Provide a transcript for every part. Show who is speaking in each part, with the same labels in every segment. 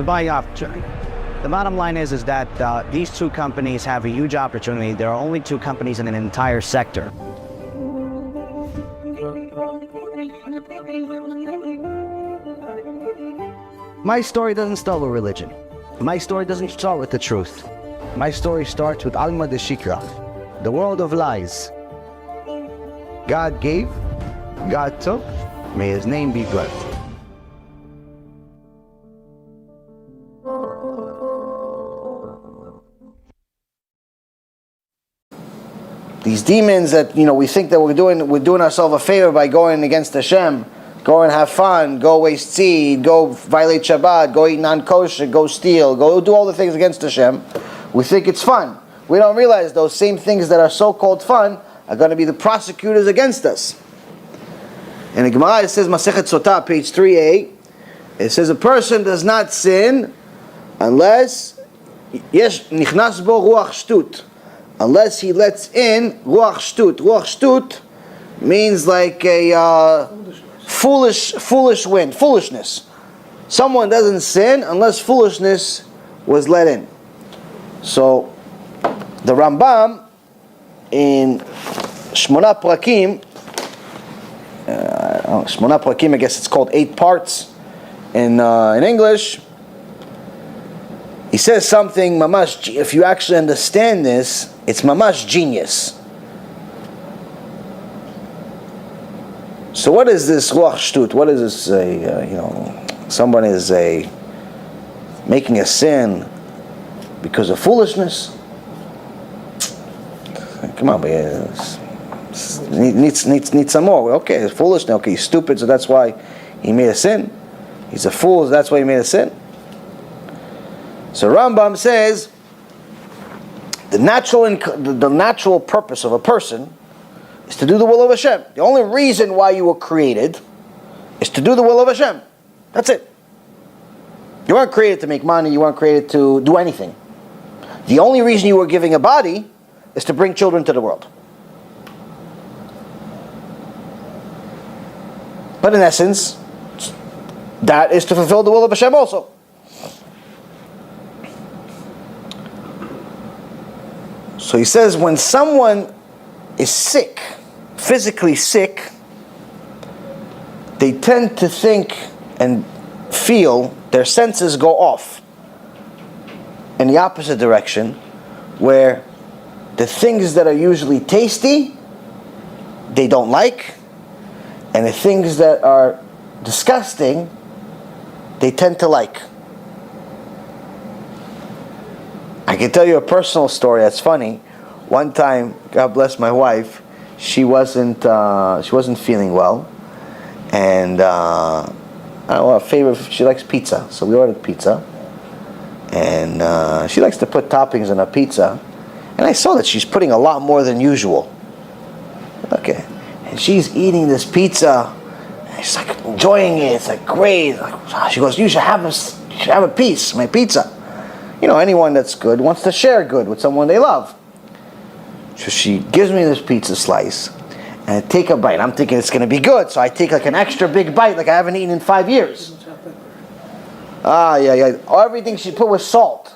Speaker 1: to buy opportunity. The bottom line is that these two companies have a huge opportunity. There are only two companies in an entire sector. My story doesn't start with religion. My story doesn't start with the truth. My story starts with Alma de Shikra, the world of lies. God gave, God took, may His name be blessed.
Speaker 2: These demons that, we think that we're doing ourselves a favor by going against Hashem, go and have fun, go waste seed, go violate Shabbat, go eat non-kosher, go steal, go do all the things against Hashem. We think it's fun. We don't realize those same things that are so-called fun are going to be the prosecutors against us. In the Gemara it says, Masechet Sotah, page 3a, it says a person does not sin unless yesh nichnas bo ruach shtut, unless he lets in ruach shtut. Ruach shtut means like a foolish wind, foolishness. Someone doesn't sin unless foolishness was let in. So the Rambam in Shmona Prakim, Shmona Prakim, I guess it's called 8 parts in English. He says something mamash. If you actually understand this, it's mamash genius. So what is this ruach shtut? What is this? Someone is making a sin because of foolishness. Come on, needs some more. Okay, it's foolish. Okay, he's stupid, so that's why he made a sin. He's a fool, so that's why he made a sin. So Rambam says the natural purpose of a person is to do the will of Hashem. The only reason why you were created is to do the will of Hashem. That's it. You weren't created to make money. You weren't created to do anything. The only reason you were giving a body is to bring children to the world. But in essence, that is to fulfill the will of Hashem also. So he says when someone is sick, physically sick, they tend to think and feel their senses go off in the opposite direction, where the things that are usually tasty, they don't like, and the things that are disgusting, they tend to like. I can tell you a personal story that's funny. One time, God bless my wife, she wasn't feeling well, and I don't know, she likes pizza, so we ordered pizza, and she likes to put toppings on her pizza, and I saw that she's putting a lot more than usual. Okay, and she's eating this pizza, and she's like enjoying it. It's like great. She goes, "You should have a piece, my pizza." Anyone that's good wants to share good with someone they love. So she gives me this pizza slice, and I take a bite. I'm thinking it's going to be good, so I take like an extra big bite, like I haven't eaten in 5 years. Yeah. Everything she put was salt.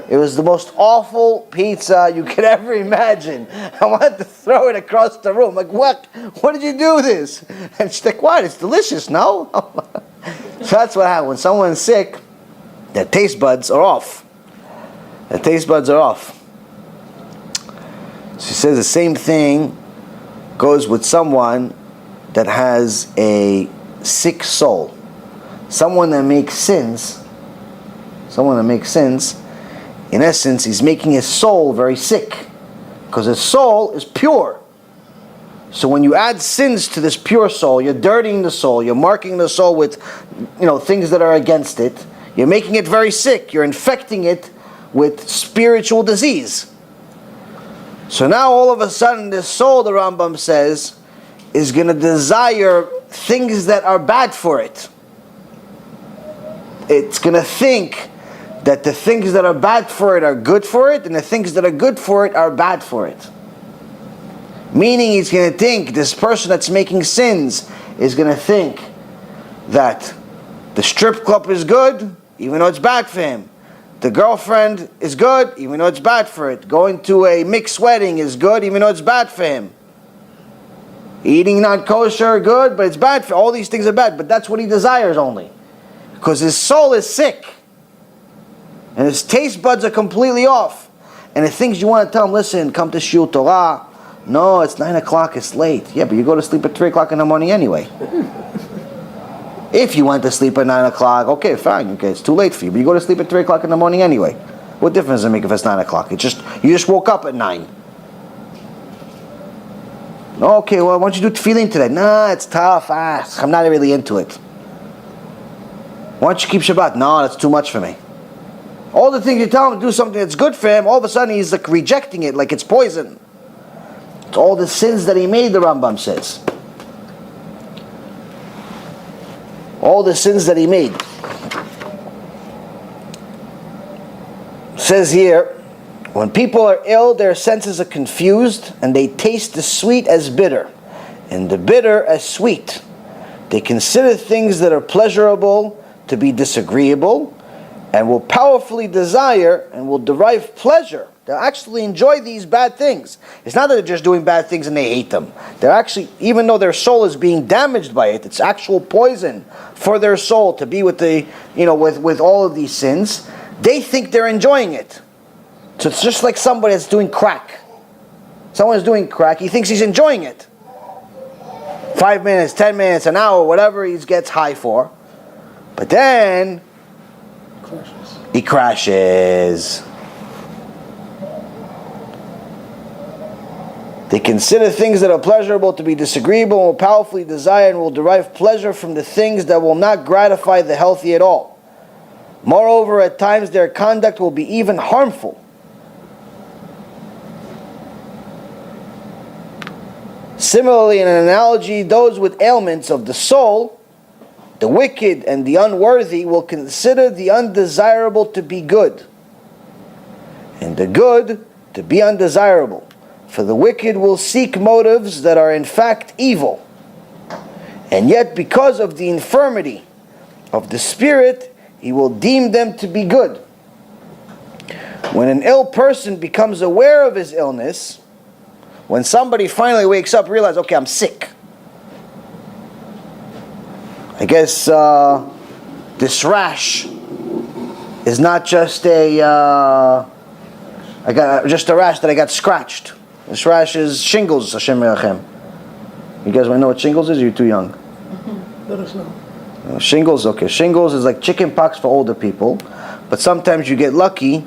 Speaker 2: It was the most awful pizza you could ever imagine. I wanted to throw it across the room. Like, what? What did you do this? And she's like, what? It's delicious, no? So that's what happens. When someone's sick, their taste buds are off. Their taste buds are off. She says the same thing goes with someone that has a sick soul. Someone that makes sins. In essence, he's making his soul very sick, because his soul is pure. So when you add sins to this pure soul, you're dirtying the soul, you're marking the soul with things that are against it. You're making it very sick. You're infecting it with spiritual disease. So now all of a sudden this soul, the Rambam says, is going to desire things that are bad for it. It's going to think that the things that are bad for it are good for it, and the things that are good for it are bad for it. Meaning he's going to think, this person that's making sins is going to think that the strip club is good, even though it's bad for him. The girlfriend is good, even though it's bad for it. Going to a mixed wedding is good, even though it's bad for him. Eating not kosher, good, but it's bad for all these things are bad, but that's what he desires only. Because his soul is sick. And his taste buds are completely off. And the things you want to tell him, listen, come to Shiur Torah. No, it's 9 o'clock, it's late. Yeah, but you go to sleep at 3 o'clock in the morning anyway. If you went to sleep at 9 o'clock, okay, fine, okay, it's too late for you, but you go to sleep at 3 o'clock in the morning anyway. What difference does it make if it's 9 o'clock? You just woke up at 9. Okay, well, why don't you do tefillin today? Nah, it's tough. I'm not really into it. Why don't you keep Shabbat? No, that's too much for me. All the things you tell him to do something that's good for him, all of a sudden he's like rejecting it like it's poison. It's all the sins that he made, the Rambam says. All the sins that he made. It says here, when people are ill, their senses are confused, and they taste the sweet as bitter, and the bitter as sweet. They consider things that are pleasurable to be disagreeable, and will powerfully desire and will derive pleasure. They'll actually enjoy these bad things. It's not that they're just doing bad things and they hate them. They're actually, even though their soul is being damaged by it, it's actual poison for their soul to be with the, with all of these sins. They think they're enjoying it. So it's just like somebody that's doing crack. Someone is doing crack, he thinks he's enjoying it. 5 minutes, 10 minutes, an hour, whatever he gets high for. But then he crashes. They consider things that are pleasurable to be disagreeable and will powerfully desire and will derive pleasure from the things that will not gratify the healthy at all. Moreover, at times their conduct will be even harmful. Similarly, in an analogy, those with ailments of the soul, the wicked and the unworthy, will consider the undesirable to be good, and the good to be undesirable. For the wicked will seek motives that are in fact evil, and yet because of the infirmity of the spirit, he will deem them to be good. When an ill person becomes aware of his illness, when somebody finally wakes up and realizes, okay, I'm sick. I guess this rash is not just a rash that I got scratched. This rash is shingles, Hashem Yerachem. You guys want to know what shingles is? Or you're too young.
Speaker 3: Let us know.
Speaker 2: Shingles, okay. Shingles is like chicken pox for older people, but sometimes you get lucky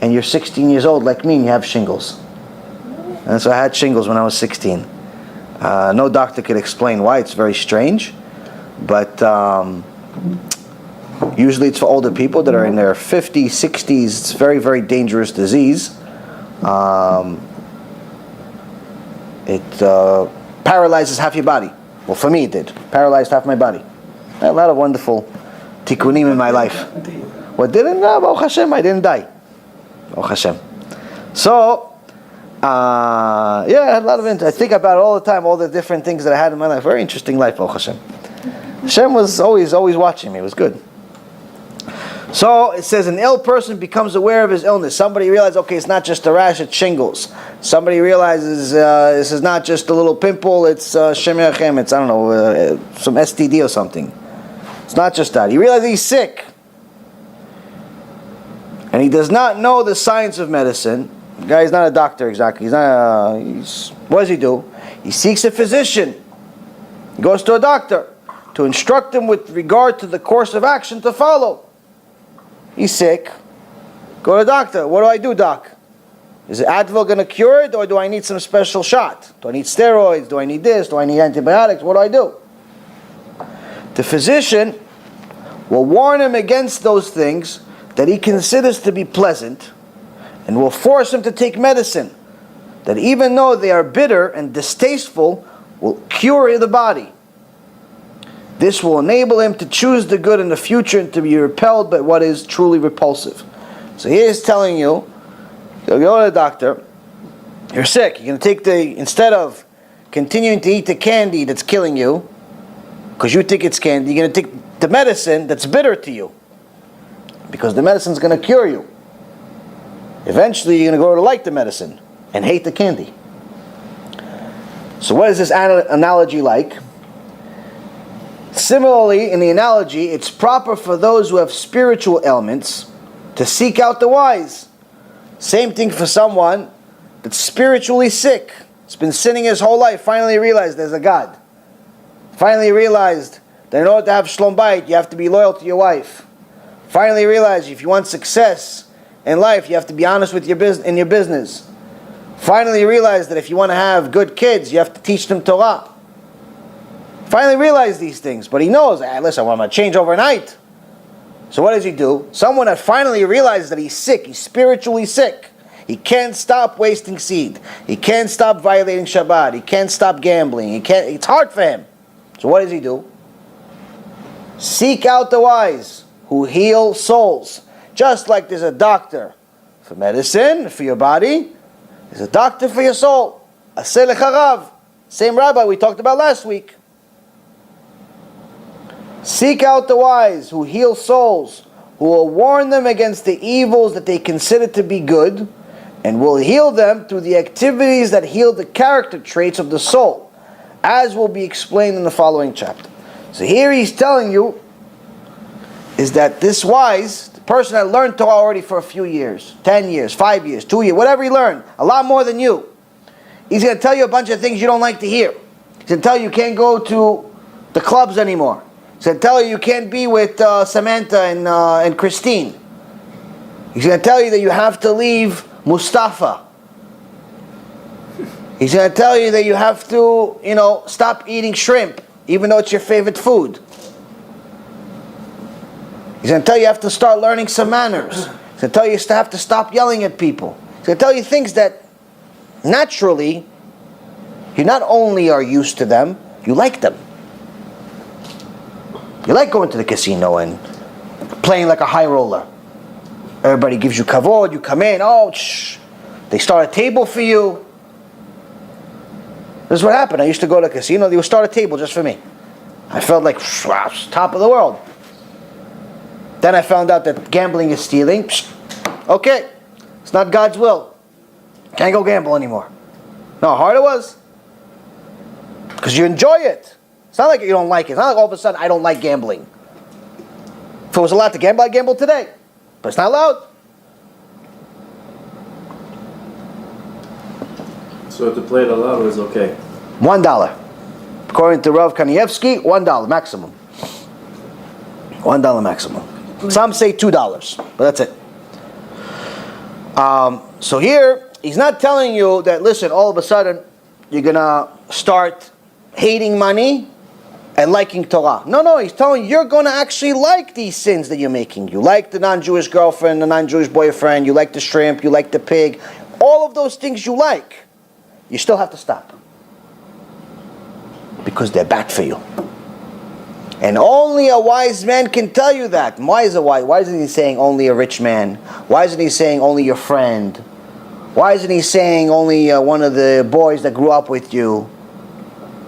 Speaker 2: and you're 16 years old like me and you have shingles. And so I had shingles when I was 16. No doctor could explain why. It's very strange. But usually it's for older people that are in their 50s, 60s. It's a very, very dangerous disease. It paralyzes half your body. Well, for me it did. Paralyzed half my body. I had a lot of wonderful tikkunim in my life. What didn't? Baruch Hashem, I didn't die. Baruch Hashem. So, I had a lot of I think about it all the time, all the different things that I had in my life. Very interesting life, Baruch Hashem. Hashem was always watching me. It was good. So it says an ill person becomes aware of his illness. Somebody realizes, okay, it's not just a rash, it's shingles. Somebody realizes this is not just a little pimple, it's Shem Yerachem, it's, some STD or something. It's not just that. He realizes he's sick. And he does not know the science of medicine. The guy is not a doctor exactly. What does he do? He seeks a physician. He goes to a doctor to instruct him with regard to the course of action to follow. He's sick. Go to the doctor. What do I do, doc? Is Advil going to cure it, or do I need some special shot? Do I need steroids? Do I need this? Do I need antibiotics? What do I do? The physician will warn him against those things that he considers to be pleasant, and will force him to take medicine that, even though they are bitter and distasteful, will cure the body. This will enable him to choose the good in the future and to be repelled by what is truly repulsive. So he is telling you, you'll go to the doctor, you're sick, you're going to take instead of continuing to eat the candy that's killing you, because you think it's candy, you're going to take the medicine that's bitter to you. because the medicine's going to cure you. Eventually, you're going to grow to like the medicine and hate the candy. So what is this analogy like? Similarly, in the analogy, it's proper for those who have spiritual ailments to seek out the wise. Same thing for someone that's spiritually sick. He's been sinning his whole life, finally realized there's a God. Finally realized that in order to have shalom bayit, you have to be loyal to your wife. Finally realized if you want success in life, you have to be honest with your business. Finally realized that if you want to have good kids, you have to teach them Torah. Finally realized these things, but he knows, listen, I'm going to change overnight. So what does he do? Someone that finally realizes that he's sick, he's spiritually sick. He can't stop wasting seed. He can't stop violating Shabbat. He can't stop gambling. It's hard for him. So what does he do? Seek out the wise who heal souls. Just like there's a doctor for medicine, for your body, there's a doctor for your soul. Aseh lecharav. Same rabbi we talked about last week. Seek out the wise who heal souls, who will warn them against the evils that they consider to be good, and will heal them through the activities that heal the character traits of the soul, as will be explained in the following chapter. So here he's telling you is that this wise, the person that learned Torah already for a few years, 10 years, 5 years, 2 years, whatever he learned, a lot more than you, he's going to tell you a bunch of things you don't like to hear. He's going to tell you can't go to the clubs anymore. He's going to tell you can't be with Samantha and Christine. He's going to tell you that you have to leave Mustafa. He's going to tell you that you have to, stop eating shrimp, even though it's your favorite food. He's going to tell you have to start learning some manners. He's going to tell you have to stop yelling at people. He's going to tell you things that naturally, you not only are used to them, you like them. You like going to the casino and playing like a high roller. Everybody gives you kavod, you come in, they start a table for you. This is what happened. I used to go to a casino, they would start a table just for me. I felt like, top of the world. Then I found out that gambling is stealing. Okay, it's not God's will. Can't go gamble anymore. No, how hard it was. Because you enjoy it. It's not like you don't like it. It's not like all of a sudden I don't like gambling. If I was allowed to gamble, I'd gamble today. But it's not allowed.
Speaker 4: So to play it aloud is okay?
Speaker 2: $1. According to Rav Kanievsky, $1 maximum. $1 maximum. Some say $2, but that's it. So here, he's not telling you that, listen, all of a sudden, you're going to start hating money and liking Torah. No, he's telling you, you're going to actually like these sins that you're making. You like the non-Jewish girlfriend, the non-Jewish boyfriend, you like the shrimp, you like the pig. All of those things you like, you still have to stop. Because they're bad for you. And only a wise man can tell you that. Why isn't he saying only a rich man? Why isn't he saying only your friend? Why isn't he saying only one of the boys that grew up with you?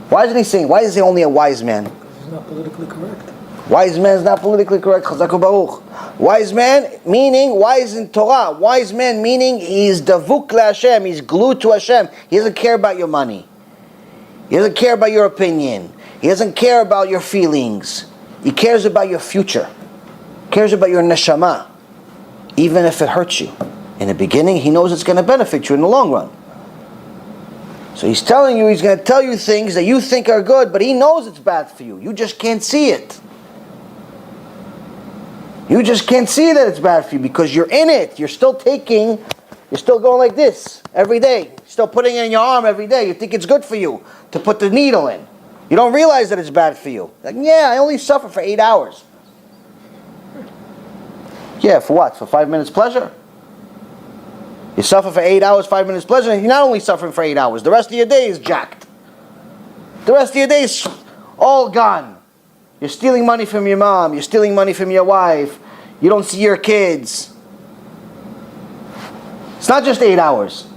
Speaker 2: Why does he say only a wise man?
Speaker 3: It's not politically correct.
Speaker 2: Wise man is not politically correct. Chazak Baruch. Wise man meaning wise in Torah. Wise man meaning he's davuk LaHashem. He's glued to Hashem. He doesn't care about your money. He doesn't care about your opinion. He doesn't care about your feelings. He cares about your future. He cares about your neshama. Even if it hurts you. In the beginning, he knows it's going to benefit you in the long run. So he's telling you, he's going to tell you things that you think are good, but he knows it's bad for you. You just can't see it. You just can't see that it's bad for you because you're in it. You're still going like this every day. You're still putting it in your arm every day. You think it's good for you to put the needle in. You don't realize that it's bad for you. Like, yeah, I only suffer for 8 hours. Yeah, for what? For 5 minutes pleasure? You suffer for 8 hours, 5 minutes pleasure, and you're not only suffering for 8 hours, the rest of your day is jacked. The rest of your day is all gone. You're stealing money from your mom, you're stealing money from your wife, you don't see your kids. It's not just 8 hours.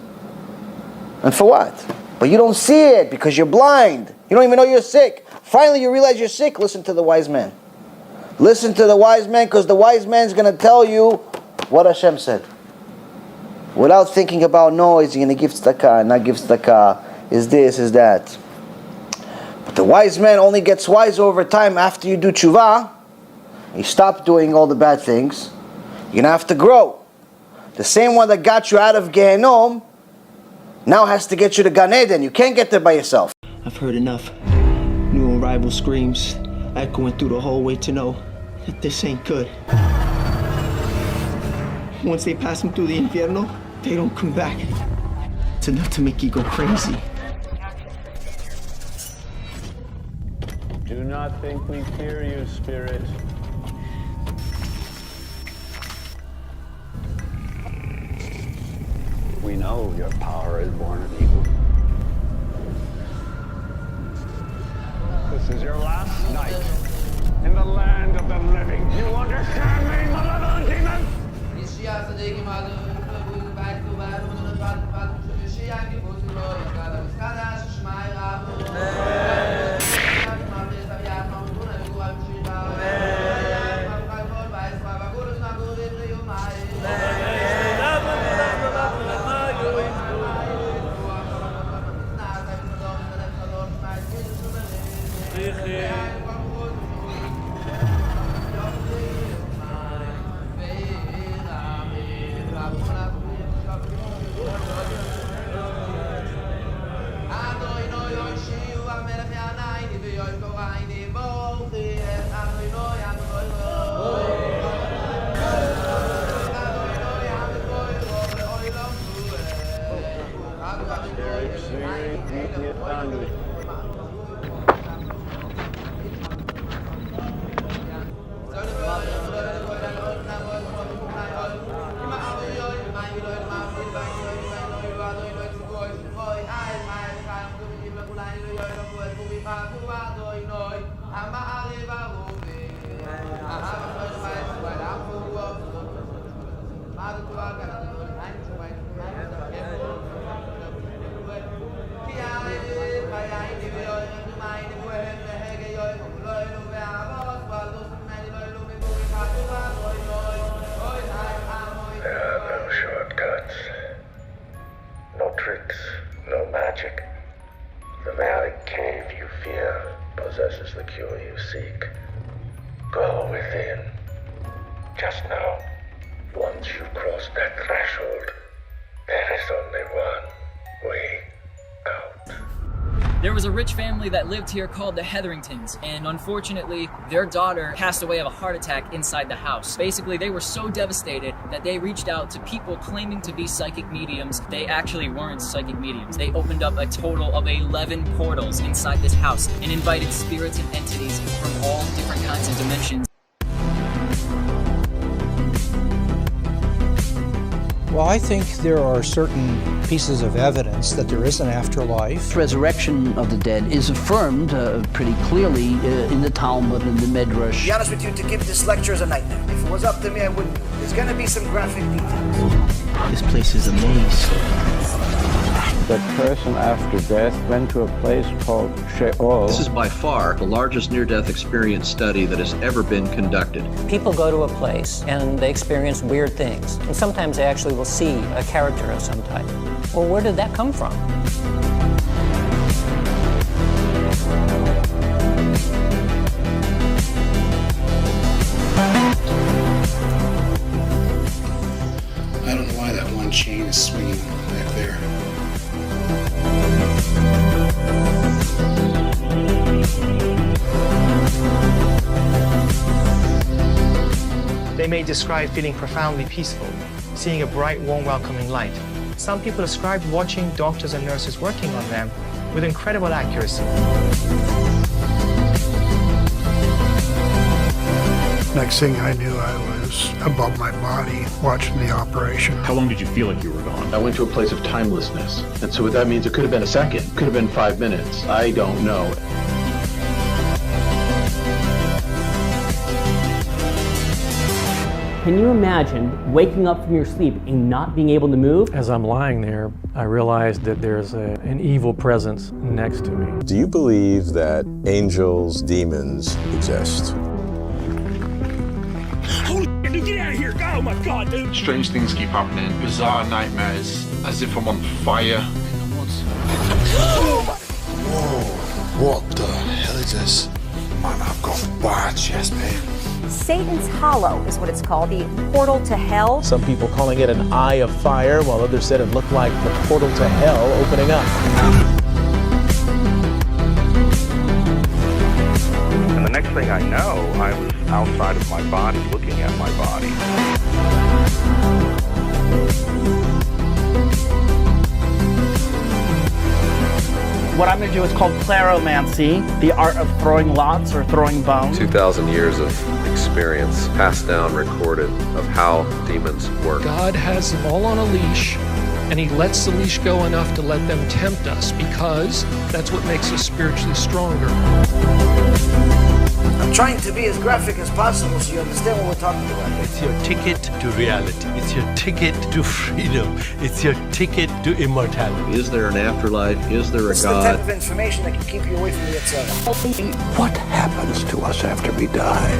Speaker 2: And for what? But you don't see it because you're blind. You don't even know you're sick. Finally you realize you're sick, listen to the wise man. Listen to the wise man, because the wise man's going to tell you what Hashem said. Without thinking about, no, is he going to give tzedakah, not give tzedakah, is this, is that. But the wise man only gets wise over time after you do tshuva. You stop doing all the bad things. You're going to have to grow. The same one that got you out of Gehenom now has to get you to Gan Eden. You can't get there by yourself.
Speaker 5: I've heard enough. New arrival screams, echoing through the hallway to know that this ain't good. Once they pass them through the infierno, they don't come back. It's enough to make you go crazy.
Speaker 6: Do not think we fear you, Spirit. We know your power is born of evil. This is your last night in the land of the living. You understand me, malevolent demon?
Speaker 7: There was a rich family that lived here called the Hetheringtons, and unfortunately, their daughter passed away of a heart attack inside the house. Basically, they were so devastated that they reached out to people claiming to be psychic mediums. They actually weren't psychic mediums. They opened up a total of 11 portals inside this house and invited spirits and entities from all different kinds of dimensions.
Speaker 8: Well, I think there are certain pieces of evidence that there is an afterlife.
Speaker 9: Resurrection of the dead is affirmed pretty clearly in the Talmud and the Midrash.
Speaker 2: To be honest with you, to give this lecture is a nightmare. If it was up to me, I wouldn't. There's going to be some graphic details.
Speaker 5: This place is a maze.
Speaker 6: That person after death went to a place called Sheol.
Speaker 10: This is by far the largest near-death experience study that has ever been conducted.
Speaker 11: People go to a place and they experience weird things. And sometimes they actually will see a character of some type. Well, where did that come from?
Speaker 12: I don't know why that one chain is swinging back there.
Speaker 13: They may describe feeling profoundly peaceful, seeing a bright, warm, welcoming light. Some people describe watching doctors and nurses working on them with incredible accuracy.
Speaker 3: Next thing I knew, I was above my body watching the operation.
Speaker 14: How long did you feel like you were gone?
Speaker 10: I went to a place of timelessness. And so what that means, it could have been a second, could have been 5 minutes. I don't know.
Speaker 15: Can you imagine waking up from your sleep and not being able to move?
Speaker 16: As I'm lying there, I realized that there's an evil presence next to me.
Speaker 17: Do you believe that angels, demons exist?
Speaker 6: God, dude.
Speaker 14: Strange things keep happening. Bizarre nightmares, as if I'm on fire.
Speaker 12: Whoa, what the hell is this? Man, I've got bad chest pain.
Speaker 17: Satan's Hollow is what it's called, the portal to hell.
Speaker 18: Some people calling it an eye of fire, while others said it looked like the portal to hell opening up.
Speaker 6: And the next thing I know, I was outside of my body, looking at my body.
Speaker 19: What I'm going to do is called claromancy, the art of throwing lots or throwing bones.
Speaker 20: 2,000 years of experience passed down, recorded, of how demons work.
Speaker 21: God has them all on a leash, and he lets the leash go enough to let them tempt us, because that's what makes us spiritually stronger.
Speaker 2: I'm trying to be as graphic as possible so you understand what we're talking about.
Speaker 22: It's your ticket to reality. It's your ticket to freedom. It's your ticket to immortality.
Speaker 20: Is there an afterlife? Is there a
Speaker 2: It's
Speaker 20: God?
Speaker 2: the type of information that can keep you away from the Yitzhak.
Speaker 12: What happens to us after we die?